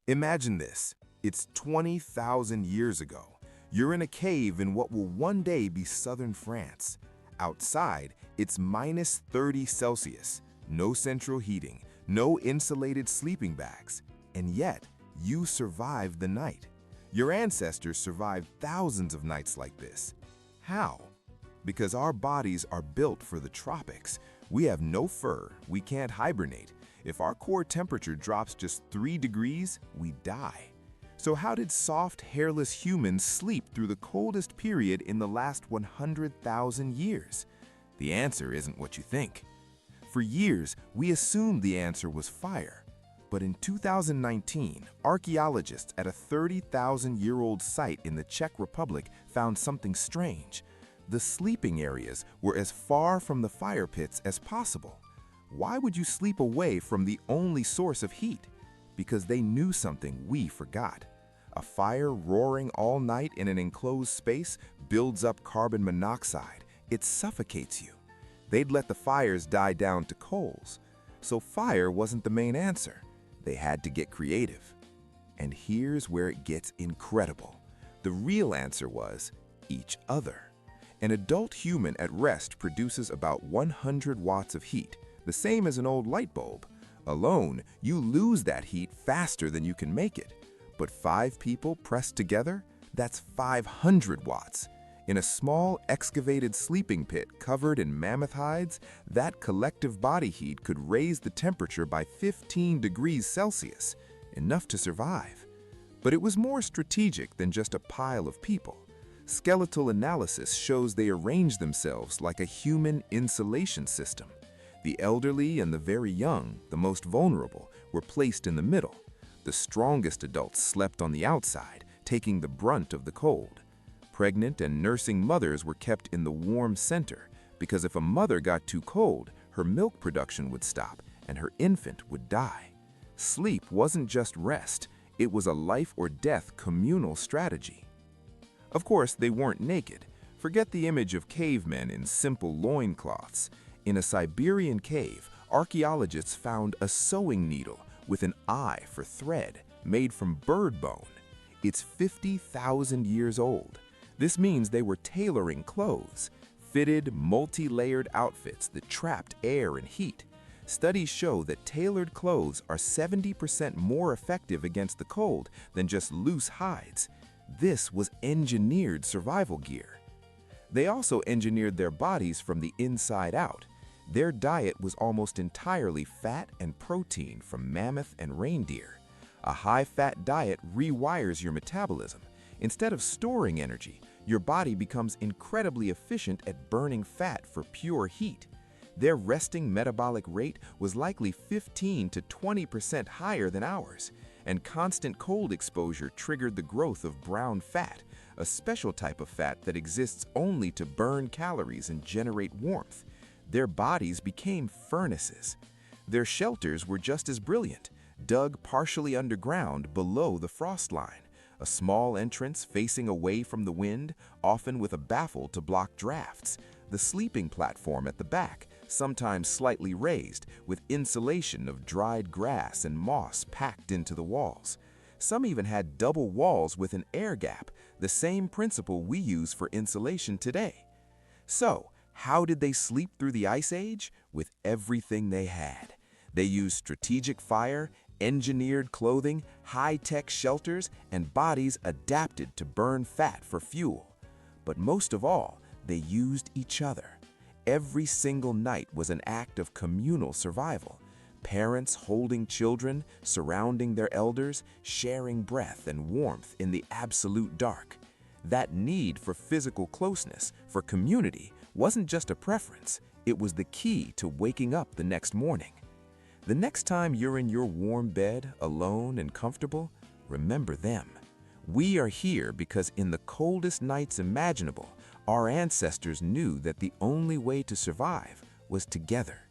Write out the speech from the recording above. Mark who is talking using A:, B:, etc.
A: Imagine this. It's 20,000 years ago. You're in a cave in what will one day be southern France. Outside, it's minus 30 Celsius, no central heating, no insulated sleeping bags. And yet, you survived the night. Your ancestors survived thousands of nights like this. How? Because our bodies are built for the tropics. We have no fur, we can't hibernate. If our core temperature drops just 3 degrees, we die. So how did soft, hairless humans sleep through the coldest period in the last 100,000 years? The answer isn't what you think. For years, we assumed the answer was fire. But in 2019, archaeologists at a 30,000-year-old site in the Czech Republic found something strange. The sleeping areas were as far from the fire pits as possible. Why would you sleep away from the only source of heat? Because they knew something we forgot. A fire roaring all night in an enclosed space builds up carbon monoxide. It suffocates you. They'd let the fires die down to coals. So fire wasn't the main answer. They had to get creative. And here's where it gets incredible. The real answer was each other. An adult human at rest produces about 100 watts of heat, the same as an old light bulb. Alone, you lose that heat faster than you can make it. But 5 people pressed together, that's 500 watts. In a small excavated sleeping pit covered in mammoth hides, that collective body heat could raise the temperature by 15 degrees Celsius, enough to survive. But it was more strategic than just a pile of people. Skeletal analysis shows they arranged themselves like a human insulation system. The elderly and the very young, the most vulnerable, were placed in the middle. The strongest adults slept on the outside, taking the brunt of the cold. Pregnant and nursing mothers were kept in the warm center, because if a mother got too cold, her milk production would stop and her infant would die. Sleep wasn't just rest, it was a life or death communal strategy. Of course, they weren't naked. Forget the image of cavemen in simple loincloths. In a Siberian cave, archaeologists found a sewing needle with an eye for thread made from bird bone. It's 50,000 years old. This means they were tailoring clothes, fitted, multi-layered outfits that trapped air and heat. Studies show that tailored clothes are 70% more effective against the cold than just loose hides. This was engineered survival gear. They also engineered their bodies from the inside out. Their diet was almost entirely fat and protein from mammoth and reindeer. A high-fat diet rewires your metabolism. Instead of storing energy, your body becomes incredibly efficient at burning fat for pure heat. Their resting metabolic rate was likely 15 to 20% higher than ours, and constant cold exposure triggered the growth of brown fat, a special type of fat that exists only to burn calories and generate warmth. Their bodies became furnaces. Their shelters were just as brilliant, dug partially underground below the frost line, a small entrance facing away from the wind, often with a baffle to block drafts. The sleeping platform at the back, sometimes slightly raised, with insulation of dried grass and moss packed into the walls. Some even had double walls with an air gap, the same principle we use for insulation today. So, how did they sleep through the Ice Age? With everything they had. They used strategic fire, engineered clothing, high-tech shelters, and bodies adapted to burn fat for fuel. But most of all, they used each other. Every single night was an act of communal survival. Parents holding children, surrounding their elders, sharing breath and warmth in the absolute dark. That need for physical closeness, for community, wasn't just a preference, it was the key to waking up the next morning. The next time you're in your warm bed, alone and comfortable, remember them. We are here because in the coldest nights imaginable, our ancestors knew that the only way to survive was together.